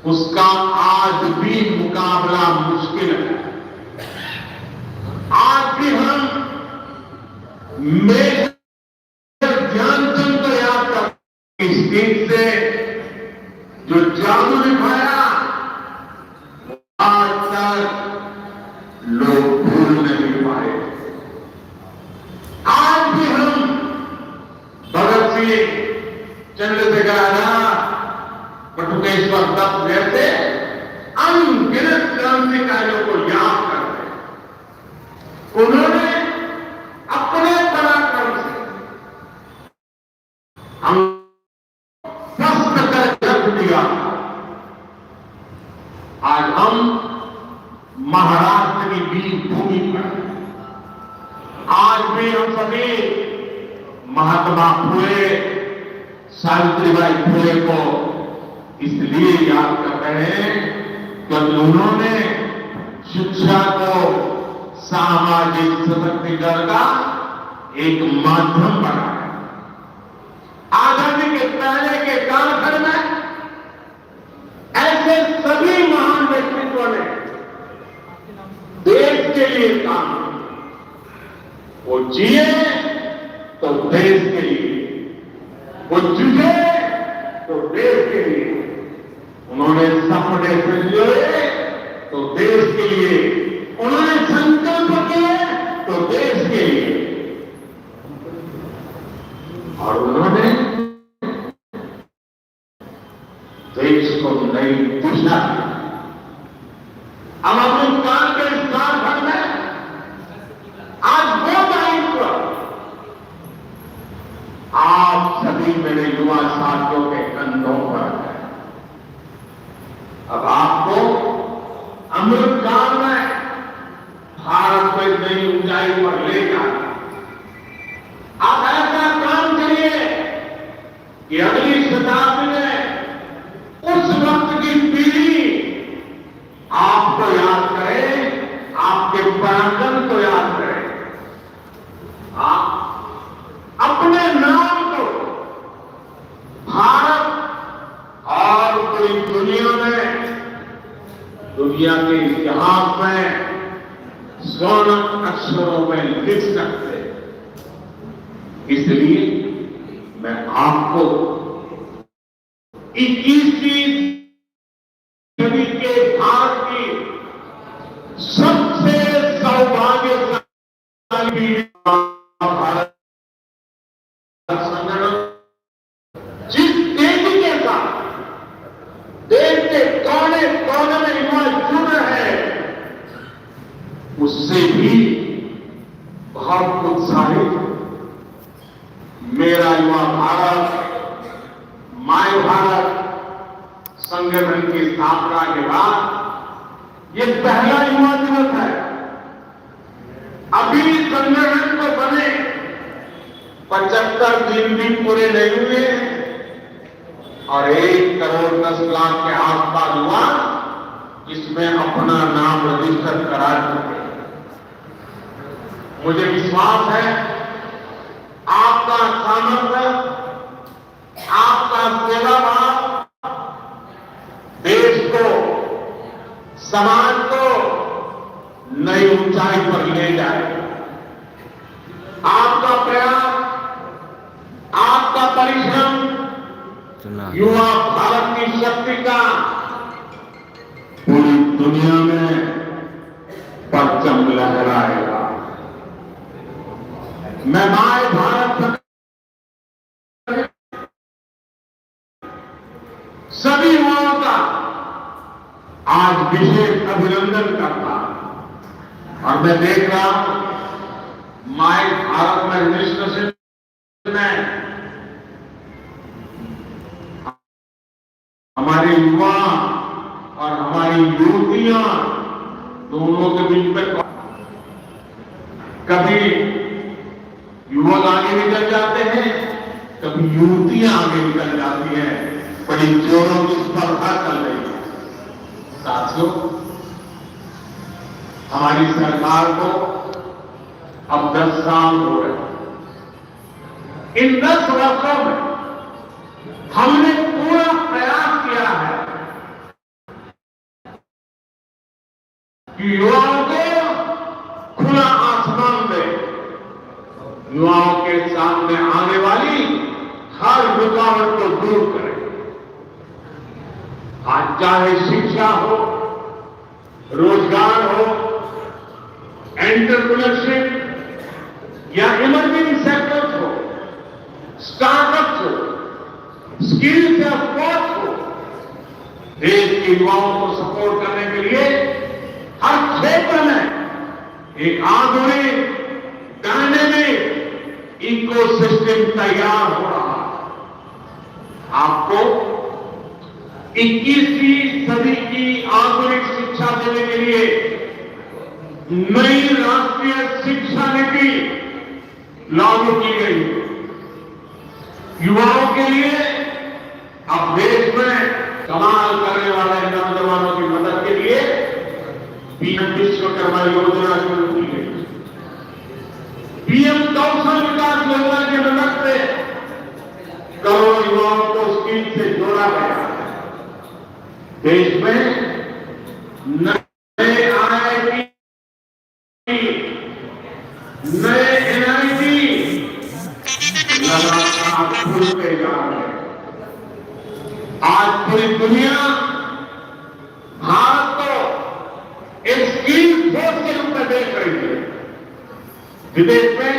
उसका आज भी मुकाबला मुश्किल है। आज भी हम मेजर ध्यानचंद को याद करते हैं। स्टेज से जो जादू दिखाया आज तक लोग भूल नहीं पाए। आज भी हम भगत सिंह, चंद्रशेखर आजाद, बटुकेश्वर दत्त जैसे अनगिनत क्रांतिकारियों को याद करते हैं। उन्होंने अपने पराक्रम से हम ध्वस्त कर रख दिया। आज हम महाराष्ट्र की बीज भूमि पर, आज भी हम सभी महात्मा फुले, सावित्रीबाई फुले को इसलिए याद कर रहे हैं क्योंकि उन्होंने शिक्षा को सामाजिक सशक्तिकरण का एक माध्यम बनाया। आजादी के पहले के कालखंड में ऐसे सभी महान व्यक्तित्वों ने देश के लिए काम किया। वो जिए तो देश के लिए, वो जूझे तो देश के लिए, उन्होंने सपने संजोए तो देश के लिए, उन्होंने संकल्प किए तो देश के लिए, और उन्होंने देश को नई दिशा दी। अब अपने काल के इस कालखंड में आज वो दायित्व आप सभी मेरे युवा साथियों के कंधों पर है। अब आपको अमृत काल में भारत को एक नई ऊंचाई पर ले जाना। आप ऐसा काम करिए कि अगली शताब्दी में उस वक्त की पीढ़ी आपको याद करे, आपके पराक्रम को याद करे। आप अपने नाम को भारत और पूरी दुनिया में, दुनिया के इतिहास में स्वर्ण अक्षरों में लिख सकते। इसलिए मैं आपको 21वीं सदी के भारत की सबसे सौभाग्यशाली भारत संगठन जिस तेजी के साथ देश के कोने कोने में युवा जुड़ रहे हैं, उससे भी बहुत उत्साहित मेरा युवा भारत, माय भारत संगठन की स्थापना के बाद ये पहला युवा दिवस है। अभी संगठन को बने 75 दिन भी पूरे नहीं हुए और 1 करोड़ 10 लाख के आसपास हुआ इसमें अपना नाम रजिस्टर करा चुके। मुझे विश्वास है आपका सामर्थ्य, आपका सेवा भाव देश को, समाज को नई ऊंचाई पर ले जाए। आपका प्रयास, आपका परिश्रम युवा भारत की शक्ति का पूरी दुनिया में परचम लहराएगा। मैं माय भारत सभी युवाओं का आज विशेष अभिनंदन करता हूं। और मैं देख रहा हूं माय भारत में रजिस्ट्रेशन में हमारे युवा और हमारी युवतियां दोनों के बीच में कभी युवक आगे निकल जाते हैं, कभी युवतियां आगे निकल जाती हैं। बड़ी जोरों की स्पर्धा चल रही है। साथियों, हमारी सरकार को अब 10 साल हो रहे हैं। इन 10 वर्षों में हमने पूरा प्रयास किया है कि युवाओं को खुला आसमान दे, युवाओं के सामने आने वाली हर रुकावट को दूर करे। आज चाहे शिक्षा हो, रोजगार हो, एंटरप्रेन्योरशिप या इमर्जिंग सेक्टर्स हो, स्टार्टअप्स हो, स्किल्स या स्पोर्ट्स हो, देश के युवाओं को सपोर्ट करने के लिए हर क्षेत्र में एक आधुनिक डायनेमिक इकोसिस्टम तैयार हो रहा है। आपको 21वीं सदी की आधुनिक शिक्षा देने के लिए नई राष्ट्रीय शिक्षा नीति लागू की गई। युवाओं के लिए अब देश में कमाल करने वाले नौजवानों की मदद के लिए पीएम विश्वकर्मा योजना शुरू की गई। पीएम कौशल विकास योजना की मदद से करोड़ों युवाओं को स्किल से जोड़ा गया। देश में नए IIT, नए NIT लगातार खुलते जा रहे हैं। आज पूरी दुनिया भारत को एक स्किल फोर्स के रूप में देख रही है। विदेश में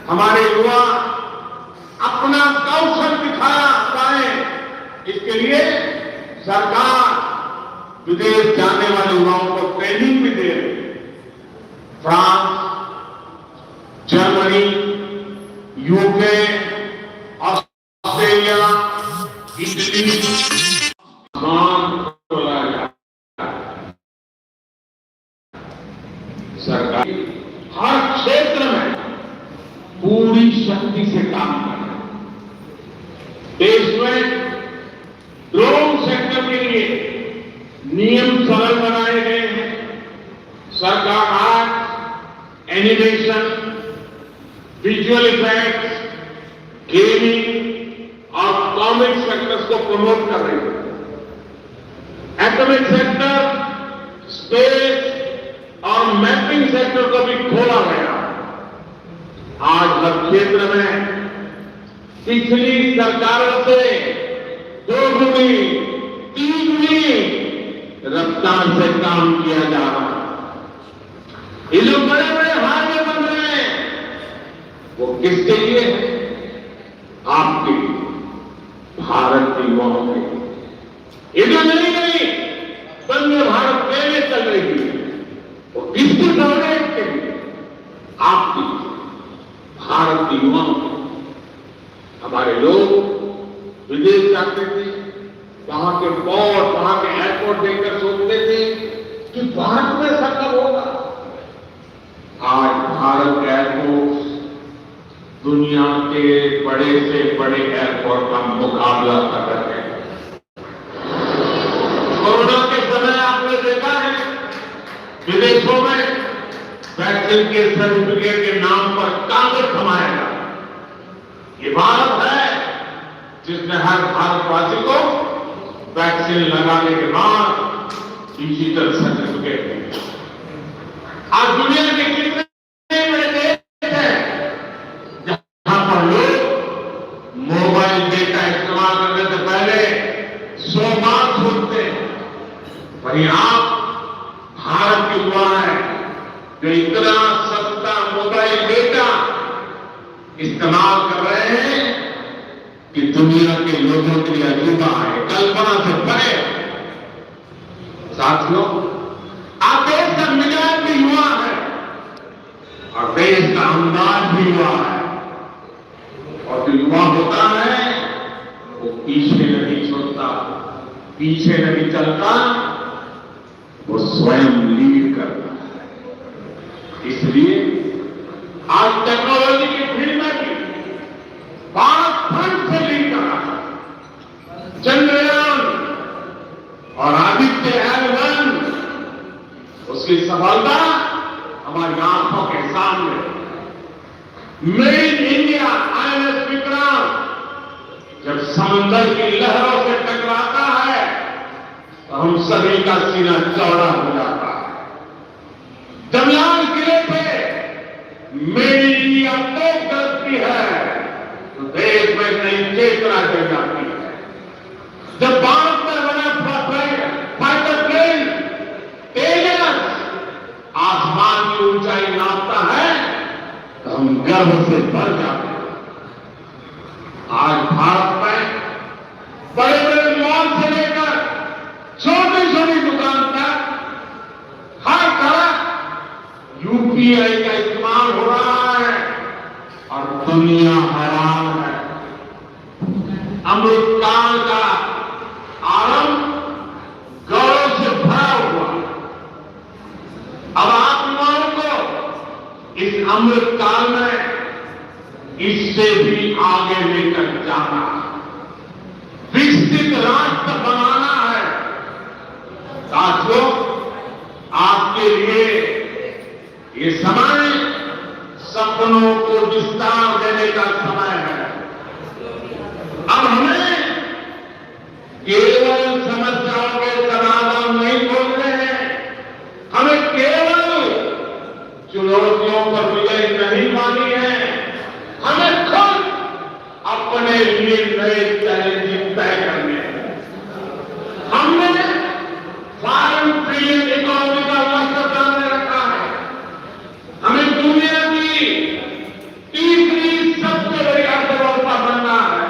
हमारे युवा अपना कौशल दिखाया पाए, इसके लिए सरकार विदेश जाने वाले युवाओं को ट्रेनिंग भी दे रही है। France, Germany, UK, Australia, Italy, सरकार हर क्षेत्र में पूरी शक्ति से काम कर रहे हैं। देश में ड्रोन सेक्टर के लिए नियम सरल बनाए गए हैं। सरकार art, animation, visual effects, gaming और कॉमिक सेक्टर्स को प्रमोट कर रही है। एटॉमिक सेक्टर, स्पेस और मैपिंग सेक्टर को भी खोला गया। आज हर क्षेत्र में पिछली सरकारों से 2 गुनी 3 गुनी रफ्तार से काम किया जा रहा है। ये जो बड़े बड़े हाईवे बन रहे हैं वो किसके लिए है? आपके भारत के युवाओं के लिए। ये जो नई नई वंदे भारत ट्रेनें चल रही है वो किसकी सहूलियत के लिए? आपकी, भारत के युवाओं के। हमारे लोग विदेश जाते थे, वहां के पोर्ट, वहां के एयरपोर्ट देखकर सोचते थे कि भारत में ऐसा कब होगा। आज भारत एयरपोर्ट दुनिया के बड़े से बड़े एयरपोर्ट का मुकाबला कर रहे हैं। कोरोना के समय आपने देखा है विदेशों में वैक्सीन के सर्टिफिकेट के नाम पर कागज थमाएगा। ये भारत है जिसने हर भारतवासी को वैक्सीन लगाने के बाद डिजिटल सर्टिफिकेट दिया। आज दुनिया के कितने बड़े देश हैं जहां पर लोग मोबाइल डेटा इस्तेमाल करने से पहले 100 बार सोचते हैं, वहीं आप भारत के युवा हैं जो इतना सस्ता मोबाइल डेटा इस्तेमाल कर रहे हैं कि दुनिया के लोगों के लिए अजूबा है, कल्पना से परे। साथियों, आप देश का मिजाज भी युवा है और देश का अंदाज भी युवा है। और जो युवा होता है वो पीछे नहीं छोड़ता, पीछे नहीं चलता, वो स्वयं लीड करता है। इसलिए आज टेक्नोलॉजी की फील्ड में भी भारत फ्रंट से लीड कर रहा है। चंद्रयान और आदित्य L1 उसकी सफलता हमारी आंखों के सामने। Made in India INS Vikram जब समंदर की लहरों से टकराता है तो हम सभी का सीना चौड़ा हो जाता है। जब लाल किले पे मेरी इंडिया तो करती है तो देश में नई चेतना जग जाती है। जब भारत में बना फाइटर प्लेन तेजस आसमान की ऊंचाई नापता है तो हम गर्व से भर जाते हैं। आज भारत में बड़े बड़े मॉल से लेकर छोटी छोटी दुकान तक हर तरफ यूपीआई का इस्तेमाल हो रहा है और दुनिया हैरान है। अमृतकाल का आरंभ गौरव से भरा हुआ। अब आप युवाओं को इस अमृतकाल में इससे भी आगे लेकर जाना, विकसित राष्ट्र बनाना है। साथियों, आपके लिए ये समय सपनों को विस्तार देने का समय है। अब हमें केवल समस्याओं के समाधान नहीं खोजने हैं, हमें केवल चुनौतियों पर विजय नहीं पानी है, हमें खुद अपने लिए नए चैलेंज तय करने हैं। हमने $5 ट्रिलियन इकोनॉमी का लक्ष्य सामने रखा है। हमें दुनिया की तीसरी सबसे बड़ी अर्थव्यवस्था बनना है।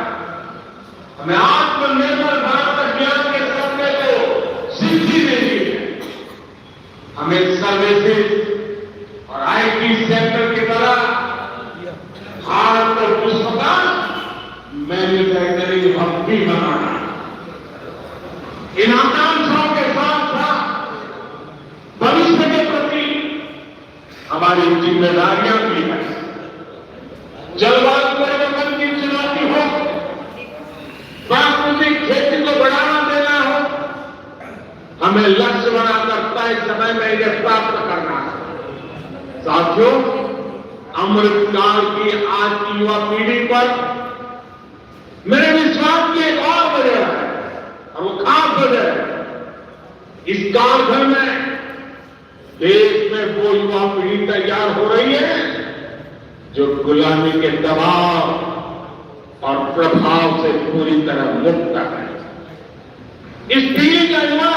हमें आत्मनिर्भर भारत अभियान के सपने को सिद्धि देनी है। हमें सर्विसेज और आईटी सेक्टर की तरह भारत को विश्व का मैन्युफैक्चरिंग हब भी बनाना। इन आकांक्षाओं के साथ साथ भविष्य के प्रति हमारी जिम्मेदारियां भी हैं। जलवायु परिवर्तन की चुनौती हो, प्राकृतिक खेती को बढ़ावा देना हो, हमें लक्ष्य बनाकर तय समय में इन्हें प्राप्त करना है। साथियों, अमृतकाल की आज की युवा पीढ़ी पर मेरे विश्वास की एक और वजह है और वो खास वजह है। इस कालखंड में देश में वो युवा पीढ़ी तैयार हो रही है जो गुलामी के दबाव और प्रभाव से पूरी तरह मुक्त है। इस पीढ़ी का युवा